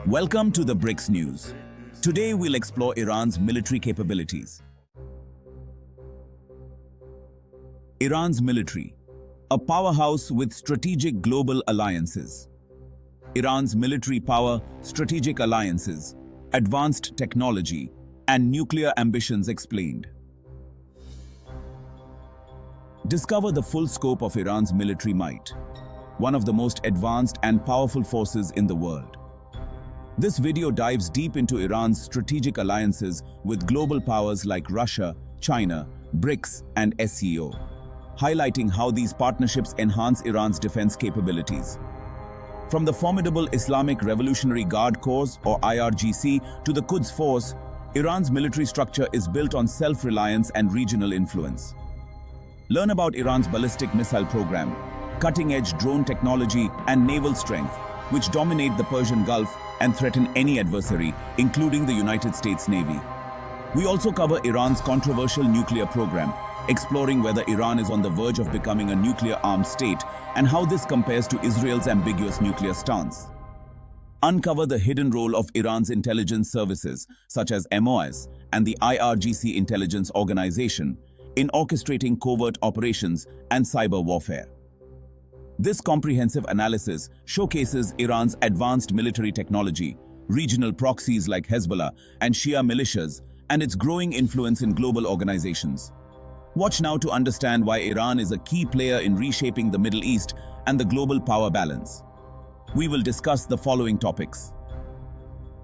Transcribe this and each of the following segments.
Welcome to the BRICS News. Today we'll explore Iran's military capabilities. Iran's military, a powerhouse with strategic global alliances. Iran's military power, strategic alliances, advanced technology, and nuclear ambitions explained. Discover the full scope of Iran's military might, one of the most advanced and powerful forces in the world. This video dives deep into Iran's strategic alliances with global powers like Russia, China, BRICS, and SCO, highlighting how these partnerships enhance Iran's defense capabilities. From the formidable Islamic Revolutionary Guard Corps, or IRGC, to the Quds Force, Iran's military structure is built on self-reliance and regional influence. Learn about Iran's ballistic missile program, cutting-edge drone technology, and naval strength, which dominate the Persian Gulf and threaten any adversary, including the United States Navy. We also cover Iran's controversial nuclear program, exploring whether Iran is on the verge of becoming a nuclear-armed state and how this compares to Israel's ambiguous nuclear stance. Uncover the hidden role of Iran's intelligence services, such as MOS and the IRGC intelligence organization, in orchestrating covert operations and cyber warfare. This comprehensive analysis showcases Iran's advanced military technology, regional proxies like Hezbollah and Shia militias, and its growing influence in global organizations. Watch now to understand why Iran is a key player in reshaping the Middle East and the global power balance. We will discuss the following topics: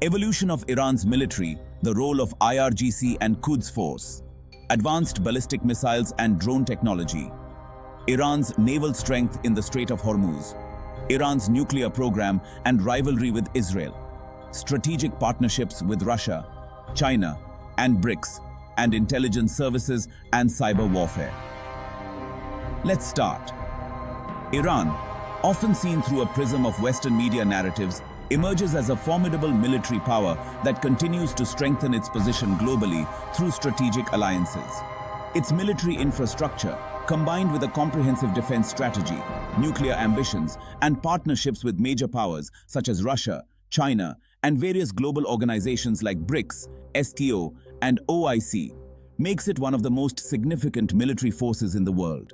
evolution of Iran's military, the role of IRGC and Quds Force, advanced ballistic missiles and drone technology, Iran's naval strength in the Strait of Hormuz, Iran's nuclear program and rivalry with Israel, strategic partnerships with Russia, China, and BRICS, and intelligence services and cyber warfare. Let's start. Iran, often seen through a prism of Western media narratives, emerges as a formidable military power that continues to strengthen its position globally through strategic alliances. Its military infrastructure, combined with a comprehensive defense strategy, nuclear ambitions, and partnerships with major powers such as Russia, China, and various global organizations like BRICS, SCO, and OIC, makes it one of the most significant military forces in the world.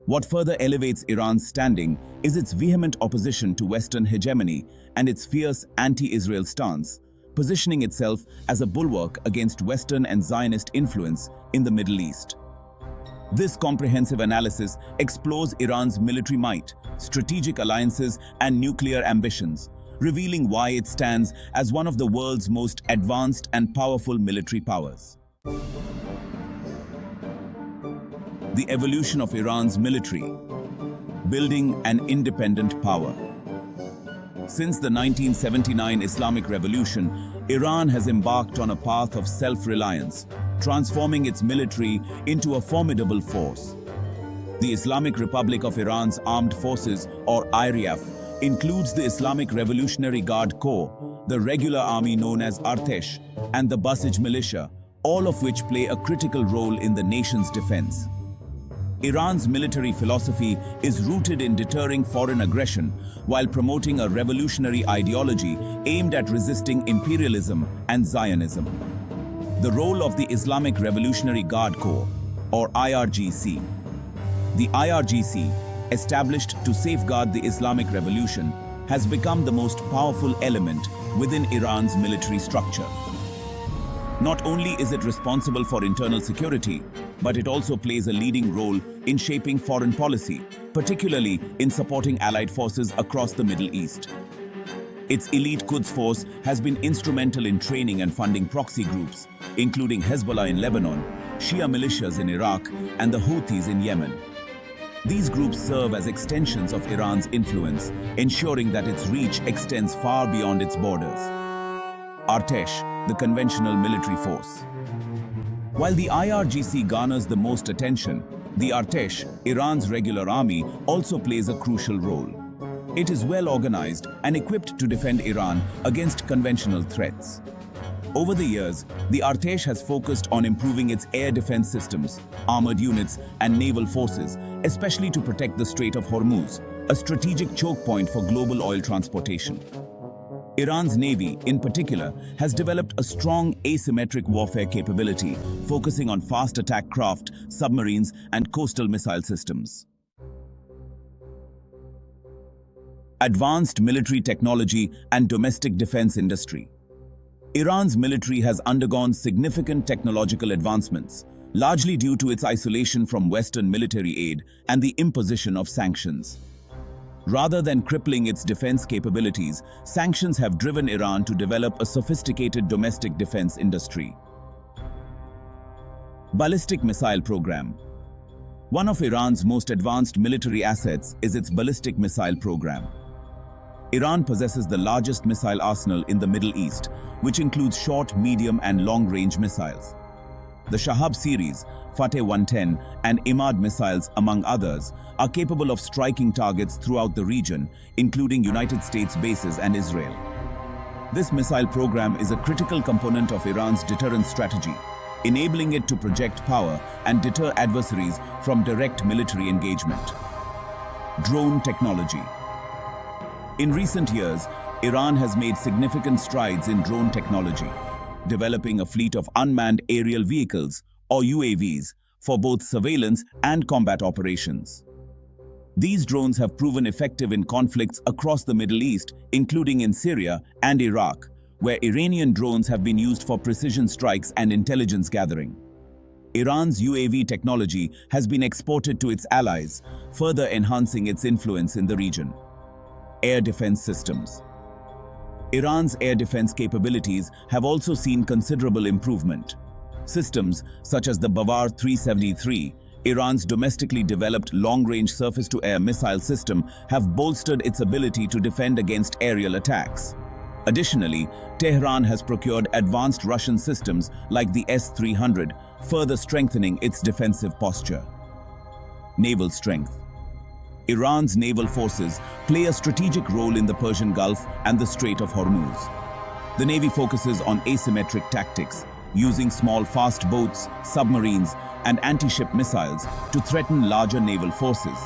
What further elevates Iran's standing is its vehement opposition to Western hegemony and its fierce anti-Israel stance, positioning itself as a bulwark against Western and Zionist influence in the Middle East. This comprehensive analysis explores Iran's military might, strategic alliances, and nuclear ambitions, revealing why it stands as one of the world's most advanced and powerful military powers. The evolution of Iran's military, building an independent power. Since the 1979 Islamic Revolution, Iran has embarked on a path of self-reliance, transforming its military into a formidable force. The Islamic Republic of Iran's armed forces, or IRIAF, includes the Islamic Revolutionary Guard Corps, the regular army known as Artesh, and the Basij militia, all of which play a critical role in the nation's defense. Iran's military philosophy is rooted in deterring foreign aggression while promoting a revolutionary ideology aimed at resisting imperialism and Zionism. The role of the Islamic Revolutionary Guard Corps, or IRGC. The IRGC, established to safeguard the Islamic Revolution, has become the most powerful element within Iran's military structure. Not only is it responsible for internal security, but it also plays a leading role in shaping foreign policy, particularly in supporting allied forces across the Middle East. Its elite Quds Force has been instrumental in training and funding proxy groups, including Hezbollah in Lebanon, Shia militias in Iraq, and the Houthis in Yemen. These groups serve as extensions of Iran's influence, ensuring that its reach extends far beyond its borders. Artesh, the conventional military force. While the IRGC garners the most attention, the Artesh, Iran's regular army, also plays a crucial role. It is well organized and equipped to defend Iran against conventional threats. Over the years, the Artesh has focused on improving its air defense systems, armored units, and naval forces, especially to protect the Strait of Hormuz, a strategic choke point for global oil transportation. Iran's navy, in particular, has developed a strong asymmetric warfare capability, focusing on fast attack craft, submarines, and coastal missile systems. Advanced military technology and domestic defense industry. Iran's military has undergone significant technological advancements, largely due to its isolation from Western military aid and the imposition of sanctions. Rather than crippling its defense capabilities, sanctions have driven Iran to develop a sophisticated domestic defense industry. Ballistic missile program. One of Iran's most advanced military assets is its ballistic missile program. Iran possesses the largest missile arsenal in the Middle East, which includes short, medium, and long-range missiles. The Shahab series, Fateh 110, and Imad missiles, among others, are capable of striking targets throughout the region, including United States bases and Israel. This missile program is a critical component of Iran's deterrence strategy, enabling it to project power and deter adversaries from direct military engagement. Drone technology. In recent years, Iran has made significant strides in drone technology, developing a fleet of unmanned aerial vehicles, or UAVs, for both surveillance and combat operations. These drones have proven effective in conflicts across the Middle East, including in Syria and Iraq, where Iranian drones have been used for precision strikes and intelligence gathering. Iran's UAV technology has been exported to its allies, further enhancing its influence in the region. Air defense systems. Iran's air defense capabilities have also seen considerable improvement. Systems such as the Bavar 373, Iran's domestically developed long-range surface-to-air missile system, have bolstered its ability to defend against aerial attacks. Additionally, Tehran has procured advanced Russian systems like the S-300, further strengthening its defensive posture. Naval strength. Iran's naval forces play a strategic role in the Persian Gulf and the Strait of Hormuz. The Navy focuses on asymmetric tactics, using small fast boats, submarines, and anti-ship missiles to threaten larger naval forces.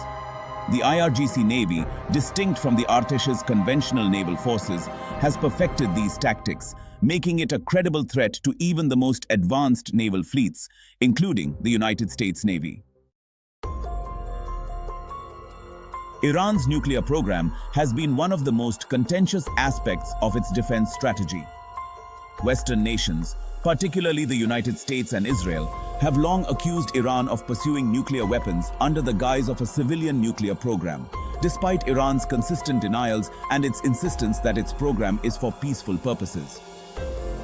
The IRGC Navy, distinct from the Artesh's conventional naval forces, has perfected these tactics, making it a credible threat to even the most advanced naval fleets, including the United States Navy. Iran's nuclear program has been one of the most contentious aspects of its defense strategy. Western nations, particularly the United States and Israel, have long accused Iran of pursuing nuclear weapons under the guise of a civilian nuclear program, despite Iran's consistent denials and its insistence that its program is for peaceful purposes.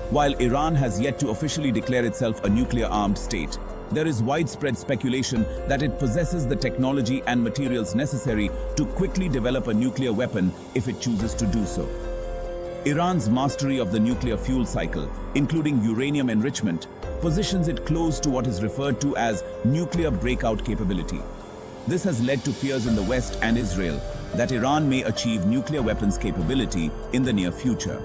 While Iran has yet to officially declare itself a nuclear-armed state, there is widespread speculation that it possesses the technology and materials necessary to quickly develop a nuclear weapon if it chooses to do so. Iran's mastery of the nuclear fuel cycle, including uranium enrichment, positions it close to what is referred to as nuclear breakout capability. This has led to fears in the West and Israel that Iran may achieve nuclear weapons capability in the near future.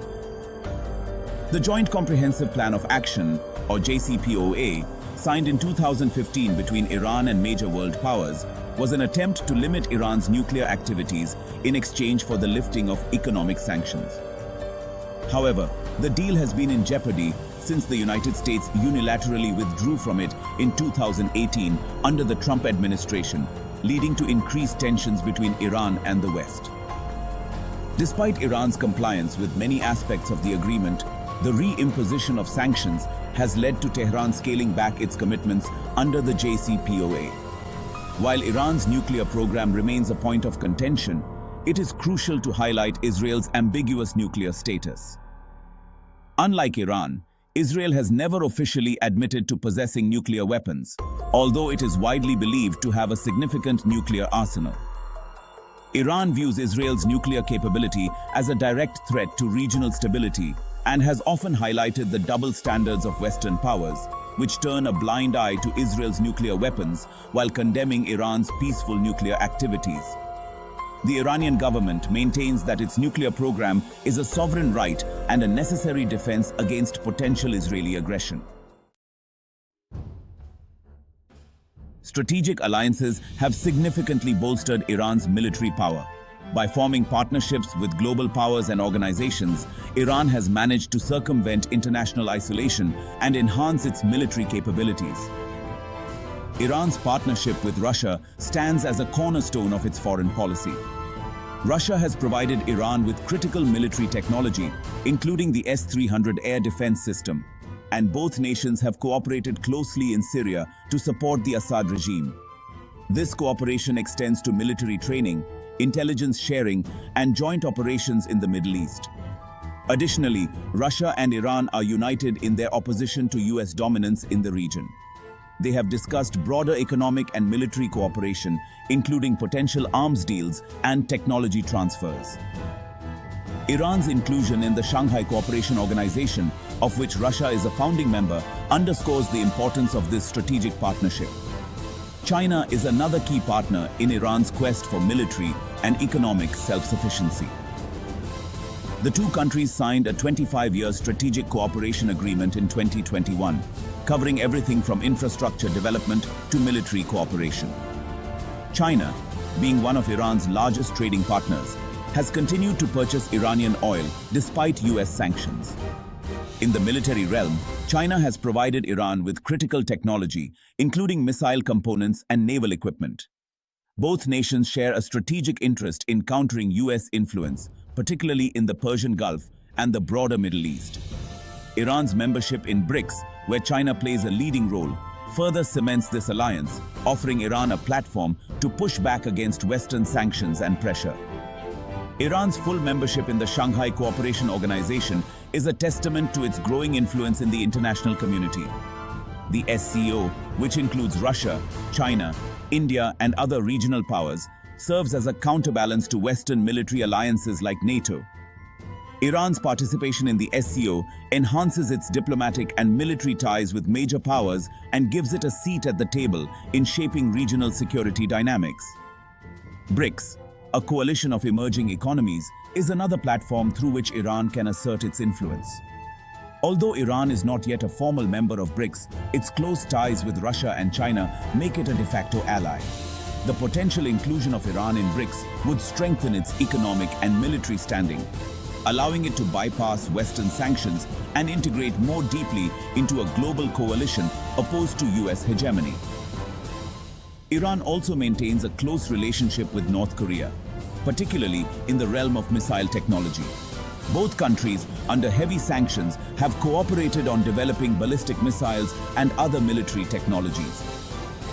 The Joint Comprehensive Plan of Action, or JCPOA, signed in 2015 between Iran and major world powers, was an attempt to limit Iran's nuclear activities in exchange for the lifting of economic sanctions. However, the deal has been in jeopardy since the United States unilaterally withdrew from it in 2018 under the Trump administration, leading to increased tensions between Iran and the West. Despite Iran's compliance with many aspects of the agreement, the re-imposition of sanctions has led to Tehran scaling back its commitments under the JCPOA. While Iran's nuclear program remains a point of contention, it is crucial to highlight Israel's ambiguous nuclear status. Unlike Iran, Israel has never officially admitted to possessing nuclear weapons, although it is widely believed to have a significant nuclear arsenal. Iran views Israel's nuclear capability as a direct threat to regional stability and has often highlighted the double standards of Western powers, which turn a blind eye to Israel's nuclear weapons while condemning Iran's peaceful nuclear activities. The Iranian government maintains that its nuclear program is a sovereign right and a necessary defense against potential Israeli aggression. Strategic alliances have significantly bolstered Iran's military power. By forming partnerships with global powers and organizations, Iran has managed to circumvent international isolation and enhance its military capabilities. Iran's partnership with Russia stands as a cornerstone of its foreign policy. Russia has provided Iran with critical military technology, including the S-300 air defense system, and both nations have cooperated closely in Syria to support the Assad regime. This cooperation extends to military training, intelligence sharing, and joint operations in the Middle East. Additionally, Russia and Iran are united in their opposition to US dominance in the region. They have discussed broader economic and military cooperation, including potential arms deals and technology transfers. Iran's inclusion in the Shanghai Cooperation Organization, of which Russia is a founding member, underscores the importance of this strategic partnership. China is another key partner in Iran's quest for military and economic self-sufficiency. The two countries signed a 25-year strategic cooperation agreement in 2021, covering everything from infrastructure development to military cooperation. China, being one of Iran's largest trading partners, has continued to purchase Iranian oil despite US sanctions. In the military realm, China has provided Iran with critical technology, including missile components and naval equipment. Both nations share a strategic interest in countering US influence, particularly in the Persian Gulf and the broader Middle East. Iran's membership in BRICS, where China plays a leading role, further cements this alliance, offering Iran a platform to push back against Western sanctions and pressure. Iran's full membership in the Shanghai Cooperation Organization is a testament to its growing influence in the international community. The SCO, which includes Russia, China, India, and other regional powers, serves as a counterbalance to Western military alliances like NATO. Iran's participation in the SCO enhances its diplomatic and military ties with major powers and gives it a seat at the table in shaping regional security dynamics. BRICS, a coalition of emerging economies, is another platform through which Iran can assert its influence. Although Iran is not yet a formal member of BRICS, its close ties with Russia and China make it a de facto ally. The potential inclusion of Iran in BRICS would strengthen its economic and military standing, allowing it to bypass Western sanctions and integrate more deeply into a global coalition opposed to US hegemony. Iran also maintains a close relationship with North Korea, particularly in the realm of missile technology. Both countries, under heavy sanctions, have cooperated on developing ballistic missiles and other military technologies.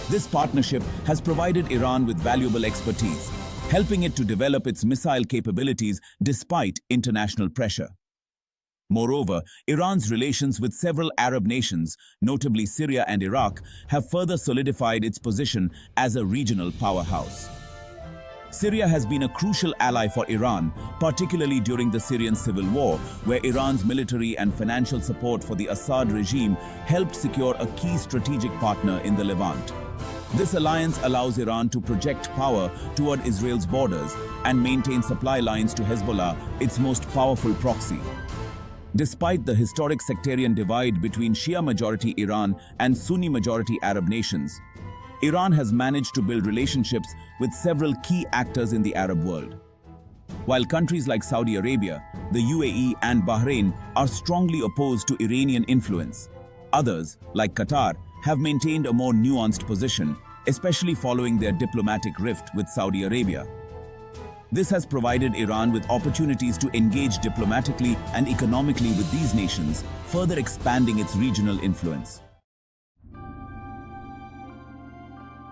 This partnership has provided Iran with valuable expertise, helping it to develop its missile capabilities despite international pressure. Moreover, Iran's relations with several Arab nations, notably Syria and Iraq, have further solidified its position as a regional powerhouse. Syria has been a crucial ally for Iran, particularly during the Syrian civil war, where Iran's military and financial support for the Assad regime helped secure a key strategic partner in the Levant. This alliance allows Iran to project power toward Israel's borders and maintain supply lines to Hezbollah, its most powerful proxy. Despite the historic sectarian divide between Shia-majority Iran and Sunni-majority Arab nations, Iran has managed to build relationships with several key actors in the Arab world. While countries like Saudi Arabia, the UAE, and Bahrain are strongly opposed to Iranian influence, others, like Qatar, have maintained a more nuanced position, especially following their diplomatic rift with Saudi Arabia. This has provided Iran with opportunities to engage diplomatically and economically with these nations, further expanding its regional influence.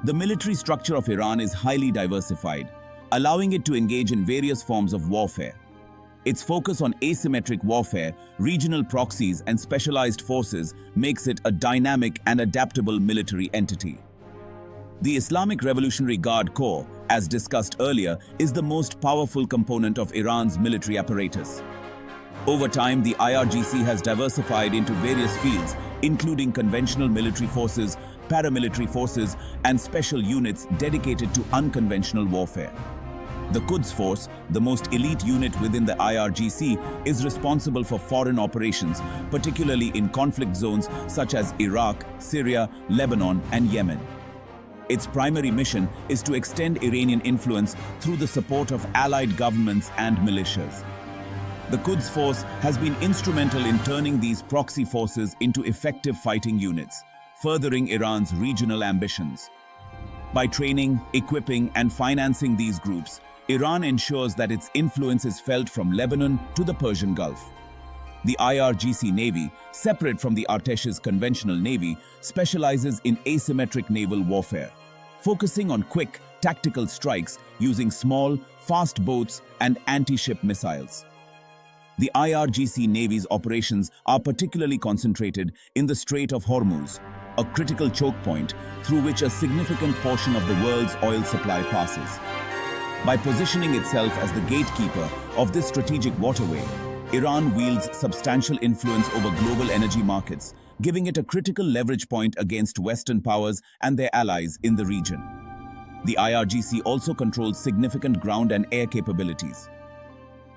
The military structure of Iran is highly diversified, allowing it to engage in various forms of warfare. Its focus on asymmetric warfare, regional proxies, and specialized forces makes it a dynamic and adaptable military entity. The Islamic Revolutionary Guard Corps, as discussed earlier, is the most powerful component of Iran's military apparatus. Over time, the IRGC has diversified into various fields, including conventional military forces, paramilitary forces, and special units dedicated to unconventional warfare. The Quds Force, the most elite unit within the IRGC, is responsible for foreign operations, particularly in conflict zones such as Iraq, Syria, Lebanon, and Yemen. Its primary mission is to extend Iranian influence through the support of allied governments and militias. The Quds Force has been instrumental in turning these proxy forces into effective fighting units, furthering Iran's regional ambitions. By training, equipping, and financing these groups, Iran ensures that its influence is felt from Lebanon to the Persian Gulf. The IRGC Navy, separate from the Artesh's conventional navy, specializes in asymmetric naval warfare, focusing on quick, tactical strikes using small, fast boats and anti-ship missiles. The IRGC Navy's operations are particularly concentrated in the Strait of Hormuz, a critical choke point through which a significant portion of the world's oil supply passes. By positioning itself as the gatekeeper of this strategic waterway, Iran wields substantial influence over global energy markets, giving it a critical leverage point against Western powers and their allies in the region. The IRGC also controls significant ground and air capabilities.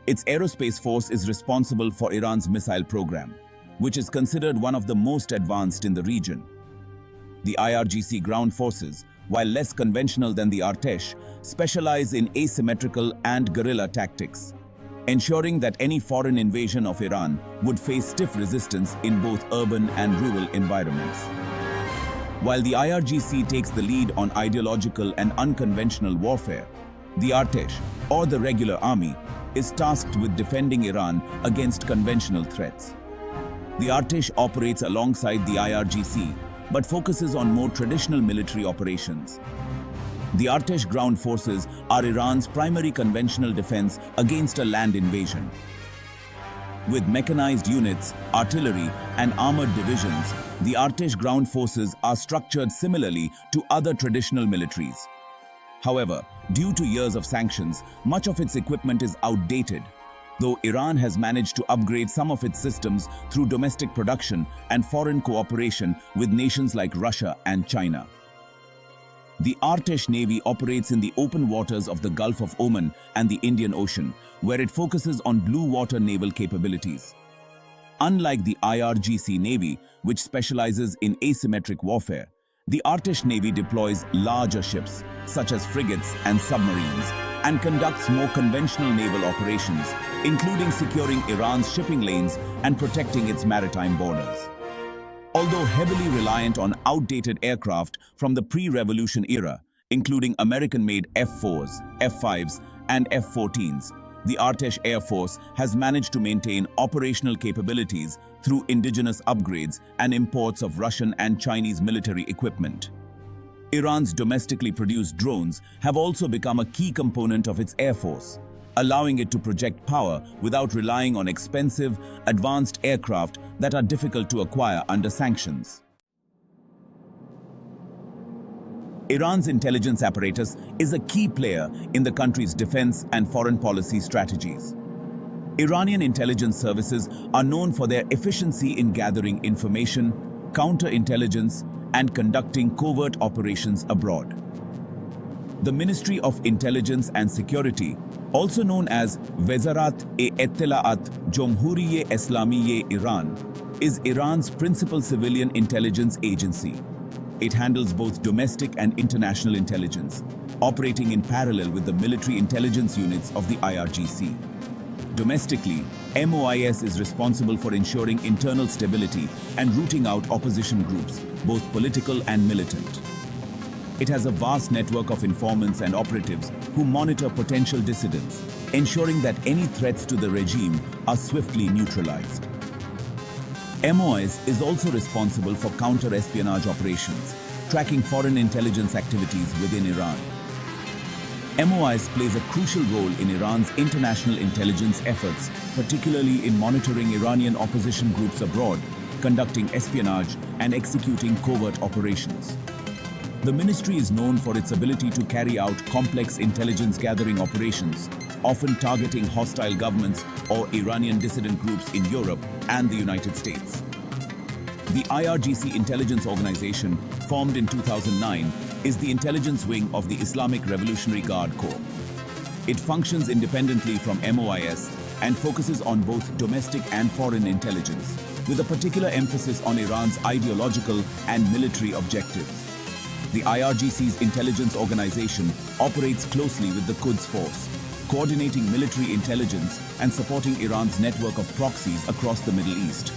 Its aerospace force is responsible for Iran's missile program, which is considered one of the most advanced in the region. The IRGC ground forces, while less conventional than the Artesh, specialize in asymmetrical and guerrilla tactics, ensuring that any foreign invasion of Iran would face stiff resistance in both urban and rural environments. While the IRGC takes the lead on ideological and unconventional warfare, the Artesh, or the regular army, is tasked with defending Iran against conventional threats. The Artesh operates alongside the IRGC, but focuses on more traditional military operations. The Artesh ground forces are Iran's primary conventional defense against a land invasion. With mechanized units, artillery, and armored divisions, the Artesh ground forces are structured similarly to other traditional militaries. However, due to years of sanctions, much of its equipment is outdated, though Iran has managed to upgrade some of its systems through domestic production and foreign cooperation with nations like Russia and China. The Artesh Navy operates in the open waters of the Gulf of Oman and the Indian Ocean, where it focuses on blue water naval capabilities. Unlike the IRGC Navy, which specializes in asymmetric warfare, the Artesh Navy deploys larger ships, such as frigates and submarines, and conducts more conventional naval operations, including securing Iran's shipping lanes and protecting its maritime borders. Although heavily reliant on outdated aircraft from the pre-revolution era, including American-made F-4s, F-5s, and F-14s, the Artesh Air Force has managed to maintain operational capabilities through indigenous upgrades and imports of Russian and Chinese military equipment. Iran's domestically produced drones have also become a key component of its air force, allowing it to project power without relying on expensive, advanced aircraft that are difficult to acquire under sanctions. Iran's intelligence apparatus is a key player in the country's defense and foreign policy strategies. Iranian intelligence services are known for their efficiency in gathering information, counterintelligence, and conducting covert operations abroad. The Ministry of Intelligence and Security, also known as Vezarat-e-Ettelaat Jomhuriye Islamiye Iran, is Iran's principal civilian intelligence agency. It handles both domestic and international intelligence, operating in parallel with the military intelligence units of the IRGC. Domestically, MOIS is responsible for ensuring internal stability and rooting out opposition groups, both political and militant. It has a vast network of informants and operatives who monitor potential dissidents, ensuring that any threats to the regime are swiftly neutralized. MOIS is also responsible for counter-espionage operations, tracking foreign intelligence activities within Iran. MOIS plays a crucial role in Iran's international intelligence efforts, particularly in monitoring Iranian opposition groups abroad, conducting espionage, and executing covert operations. The ministry is known for its ability to carry out complex intelligence gathering operations, often targeting hostile governments or Iranian dissident groups in Europe and the United States. The IRGC intelligence organization, formed in 2009, is the intelligence wing of the Islamic Revolutionary Guard Corps. It functions independently from MOIS and focuses on both domestic and foreign intelligence, with a particular emphasis on Iran's ideological and military objectives. The IRGC's intelligence organization operates closely with the Quds Force, coordinating military intelligence and supporting Iran's network of proxies across the Middle East.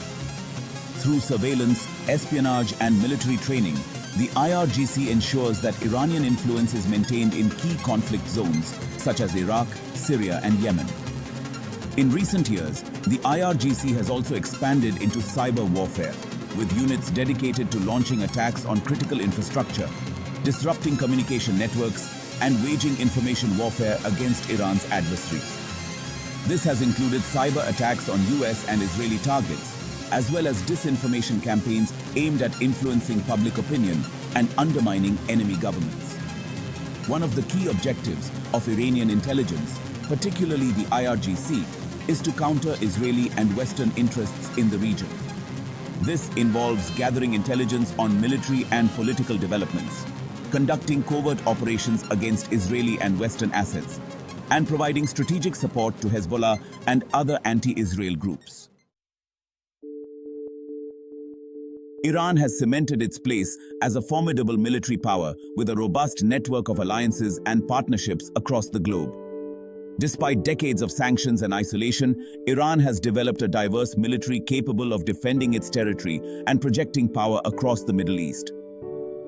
Through surveillance, espionage, and military training, the IRGC ensures that Iranian influence is maintained in key conflict zones such as Iraq, Syria, and Yemen. In recent years, the IRGC has also expanded into cyber warfare, with units dedicated to launching attacks on critical infrastructure, disrupting communication networks, and waging information warfare against Iran's adversaries. This has included cyber attacks on US and Israeli targets, as well as disinformation campaigns aimed at influencing public opinion and undermining enemy governments. One of the key objectives of Iranian intelligence, particularly the IRGC, is to counter Israeli and Western interests in the region. This involves gathering intelligence on military and political developments, conducting covert operations against Israeli and Western assets, and providing strategic support to Hezbollah and other anti-Israel groups. Iran has cemented its place as a formidable military power with a robust network of alliances and partnerships across the globe. Despite decades of sanctions and isolation, Iran has developed a diverse military capable of defending its territory and projecting power across the Middle East.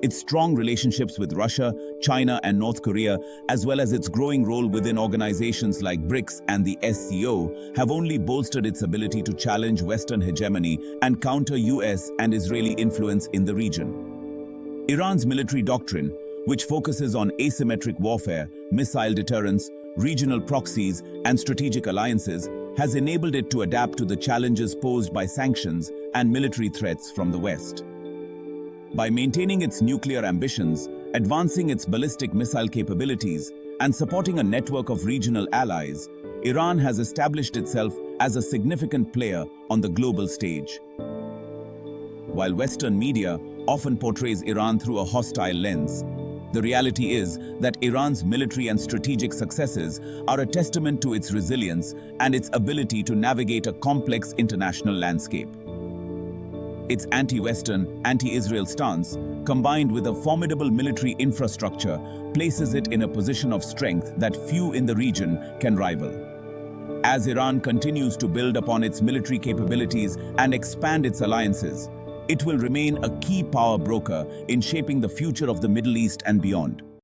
Its strong relationships with Russia, China, and North Korea, as well as its growing role within organizations like BRICS and the SCO, have only bolstered its ability to challenge Western hegemony and counter US and Israeli influence in the region. Iran's military doctrine, which focuses on asymmetric warfare, missile deterrence, regional proxies, and strategic alliances, has enabled it to adapt to the challenges posed by sanctions and military threats from the West. By maintaining its nuclear ambitions, advancing its ballistic missile capabilities, and supporting a network of regional allies, Iran has established itself as a significant player on the global stage. While Western media often portrays Iran through a hostile lens, the reality is that Iran's military and strategic successes are a testament to its resilience and its ability to navigate a complex international landscape. Its anti-Western, anti-Israel stance, combined with a formidable military infrastructure, places it in a position of strength that few in the region can rival. As Iran continues to build upon its military capabilities and expand its alliances, it will remain a key power broker in shaping the future of the Middle East and beyond.